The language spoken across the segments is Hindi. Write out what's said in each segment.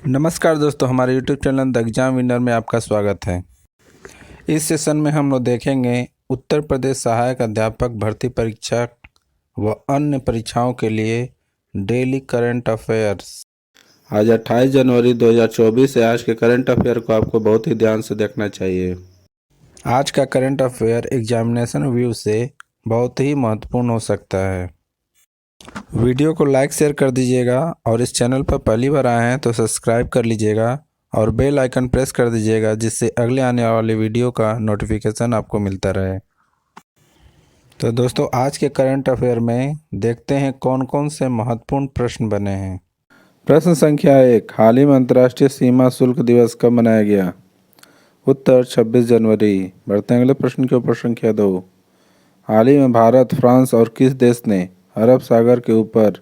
नमस्कार दोस्तों, हमारे YouTube channel the exam winner में आपका स्वागत है। इस सेशन में हम लोग देखेंगे उत्तर प्रदेश सहायक अध्यापक भर्ती परीक्षा व अन्य परीक्षाओं के लिए डेली करंट अफेयर्स। आज 28 जनवरी 2024 है। आज के करंट अफेयर को आपको बहुत ही ध्यान से देखना चाहिए। आज का करंट अफेयर एग्जामिनेशन व्यू से बहुत ही महत्वपूर्ण हो सकता है। वीडियो को लाइक शेयर कर दीजिएगा और इस चैनल पर पहली बार आए हैं तो सब्सक्राइब कर लीजिएगा और बेल आइकन प्रेस कर दीजिएगा, जिससे अगले आने वाले वीडियो का नोटिफिकेशन आपको मिलता रहे। तो दोस्तों, आज के करंट अफेयर में देखते हैं कौन कौन से महत्वपूर्ण प्रश्न बने हैं। प्रश्न संख्या 1, हाल ही में अंतर्राष्ट्रीय सीमा शुल्क दिवस कब मनाया गया? उत्तर 26 जनवरी। बढ़ते हैं अगले प्रश्न के ऊपर। संख्या 2, हाल ही में भारत, फ्रांस और किस देश ने अरब सागर के ऊपर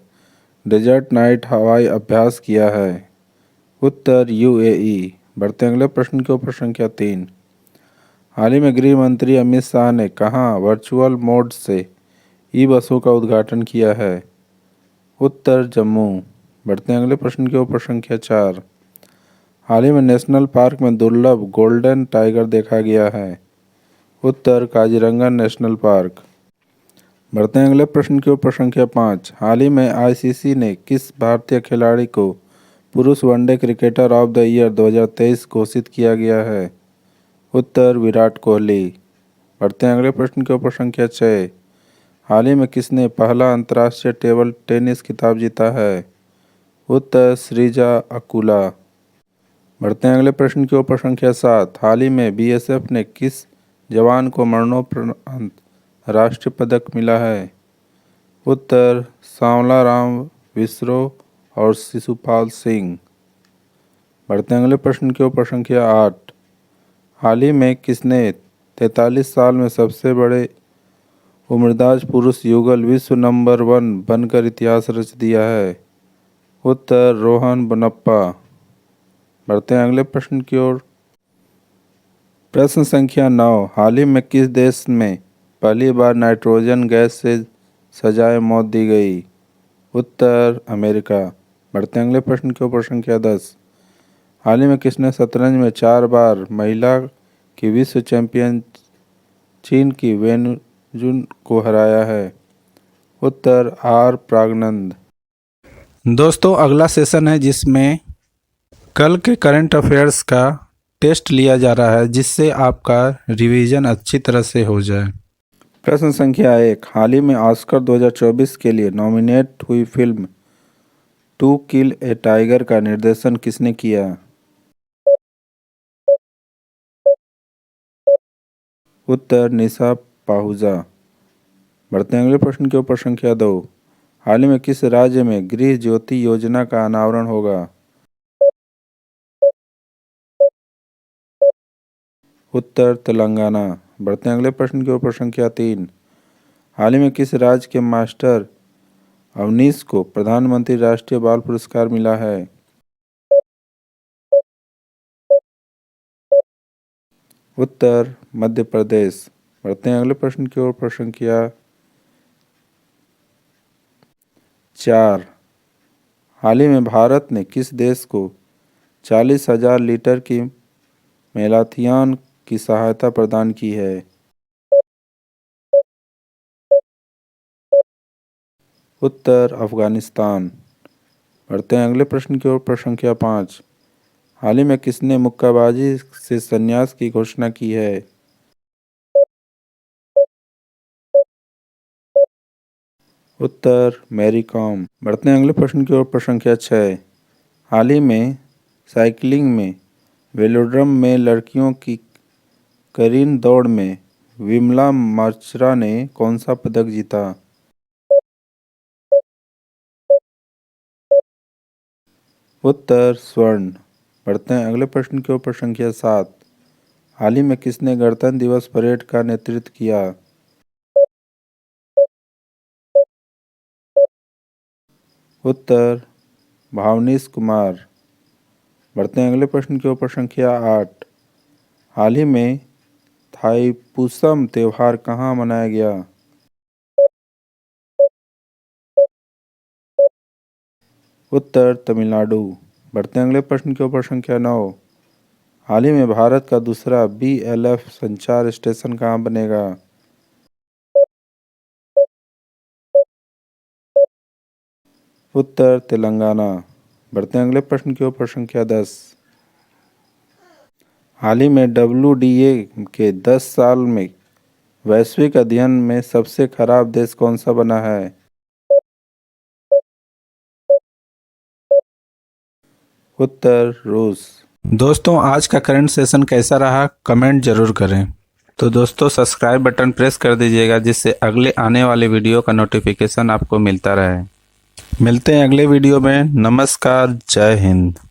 डेजर्ट नाइट हवाई अभ्यास किया है? उत्तर यूएई। बढ़ते हैं अगले प्रश्न के ऊपर। संख्या 3, हाल ही में गृह मंत्री अमित शाह ने कहाँ वर्चुअल मोड से ई बसों का उद्घाटन किया है? उत्तर जम्मू। बढ़ते हैं अगले प्रश्न के ऊपर। संख्या 4, हाल ही में नेशनल पार्क में दुर्लभ गोल्डन टाइगर देखा गया है? उत्तर काजीरंगा नेशनल पार्क। बढ़ते हैं अगले प्रश्न के ऊपर। संख्या 5, हाल ही में आईसीसी ने किस भारतीय खिलाड़ी को पुरुष one day cricketer of the year 2023 घोषित किया गया है? उत्तर विराट कोहली। बढ़ते हैं अगले प्रश्न के ऊपर। संख्या 6, हाल ही में किसने पहला अंतर्राष्ट्रीय टेबल टेनिस खिताब जीता है? उत्तर श्रीजा अकुला। बढ़ते हैं अगले प्रश्न के ऊपर। संख्या 7, हाल ही में बीएसएफ ने किस जवान को मरणोपरांत राष्ट्रीय पदक मिला है? उत्तर सांवला राम विसरो और शिशुपाल सिंह। बढ़ते हैं अगले प्रश्न के ऊपर। संख्या 8, हाल ही में किसने 43 साल में सबसे बड़े उम्रदराज पुरुष युगल विश्व नंबर 1 बनकर इतिहास रच दिया है? उत्तर रोहन बोपन्ना। बढ़ते हैं अगले प्रश्न की ओर। प्रश्न संख्या 9, हाल ही में किस देश में पहली बार नाइट्रोजन गैस से सजाए मौत दी गई? उत्तर अमेरिका। बढ़ते हैं अगले प्रश्न के ऊपर। संख्या 10, हाल ही में किसने शतरंज में 4 बार महिला की विश्व चैंपियन चीन की वेन जुन को हराया है? उत्तर आर प्रागनंद। दोस्तों, अगला सेशन है जिसमें कल के करंट अफेयर्स का टेस्ट लिया जा रहा है, जिससे आपका रिवीजन अच्छी तरह से हो जाए। प्रश्न संख्या 1, हाल ही में ऑस्कर 2024 के लिए नॉमिनेट हुई film To Kill a Tiger का निर्देशन किसने किया? उत्तर निशा पाहुजा। बढ़ते हैं अगले प्रश्न के ऊपर। संख्या 2, हाल ही में किस राज्य में गृह ज्योति योजना का अनावरण होगा? उत्तर तेलंगाना। बढ़ते हैं अगले प्रश्न के ऊपर। संख्या 3, हाल ही में किस राज्य के मास्टर अवनीश को प्रधानमंत्री राष्ट्रीय बाल पुरस्कार मिला है? उत्तर मध्य प्रदेश। बढ़ते हैं अगले प्रश्न की ओर। संख्या 4, हाल ही में भारत ने किस देश को 40,000 लीटर की मेलाथियान की सहायता प्रदान की है? उत्तर अफगानिस्तान। बढ़ते हैं अगले प्रश्न की ओर। संख्या 5, हाल ही में किसने मुक्केबाजी से संन्यास की घोषणा की है? उत्तर मैरी कॉम। बढ़ते हैं अगले प्रश्न की ओर। संख्या 6, हाल ही में साइकिलिंग में वेलोड्रम में लड़कियों की करीन दौड़ में विमला मार्चरा ने कौन सा पदक जीता? उत्तर स्वर्ण। बढ़ते हैं अगले प्रश्न के ऊपर। संख्या 7, हाल ही में किसने गणतंत्र दिवस परेड का नेतृत्व किया? उत्तर भावनीश कुमार। बढ़ते हैं अगले प्रश्न के ऊपर। संख्या 8, हाल ही में थाईपुसम त्यौहार कहाँ मनाया गया? उत्तर तमिलनाडु। बढ़ते हैं अगले प्रश्न के ऊपर। संख्या 9, हाल ही में भारत का दूसरा BLF संचार स्टेशन कहाँ बनेगा? उत्तर तेलंगाना। बढ़ते हैं अगले प्रश्न के ऊपर। संख्या 10, हाल ही में WDA के 10 साल में वैश्विक अध्ययन में सबसे खराब देश कौन सा बना है? उत्तर रूस। दोस्तों, आज का करंट सेशन कैसा रहा कमेंट जरूर करें। तो दोस्तों, सब्सक्राइब बटन प्रेस कर दीजिएगा जिससे अगले आने वाले वीडियो का नोटिफिकेशन आपको मिलता रहे। मिलते हैं अगले वीडियो में। नमस्कार, जय हिंद।